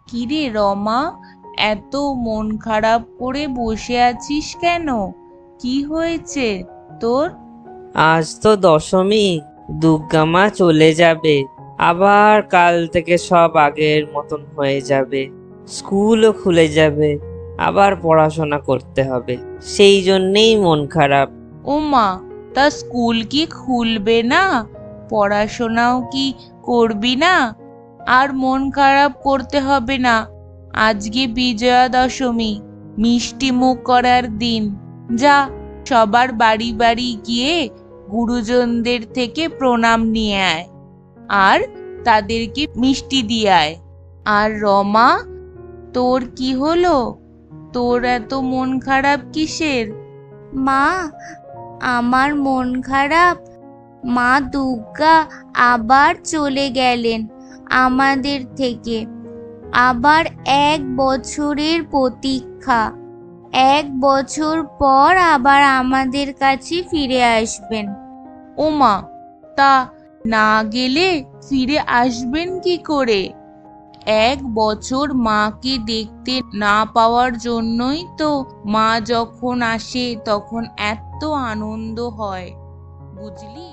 কিরে রমা, এত মন খারাপ করে বসে আছিস কেন? কি হয়েছে তোর? আজ তো দশমী। দুর্গা মা চলে যাবে। আবার কাল থেকে সব আগের মতন হয়ে যাবে। স্কুলও খুলে যাবে। আবার পড়াশোনা করতে হবে। সেই জন্যেই মন খারাপ। ও মা, তা স্কুল কি খুলবে না? পড়াশোনাও কি করবি না? আর মন খারাপ করতে হবে না। আজকে বিজয়া দশমী, মিষ্টি মুখ করার দিন। যা, সবার বাড়ি বাড়ি গিয়ে গুরুজনদের থেকে প্রণাম নিয়ে আয়, আর তাদেরকে মিষ্টি দিয়ে আয়। আর রমা, তোর কি হলো? তোর এত মন খারাপ কিসের? মা, আমার মন খারাপ। মা দুর্গা আবার চলে গেলেন আমাদের থেকে। আবার 1 বছরের প্রতীক্ষা। 1 বছর পর আবার আমাদের কাছে ফিরে আসবেন। ও মা, তা না গেলে ফিরে আসবেন কি করে? 1 বছর মাকে দেখতে না পাওয়ার জন্যই তো মা যখন আসে তখন এত আনন্দ হয়, বুঝলি?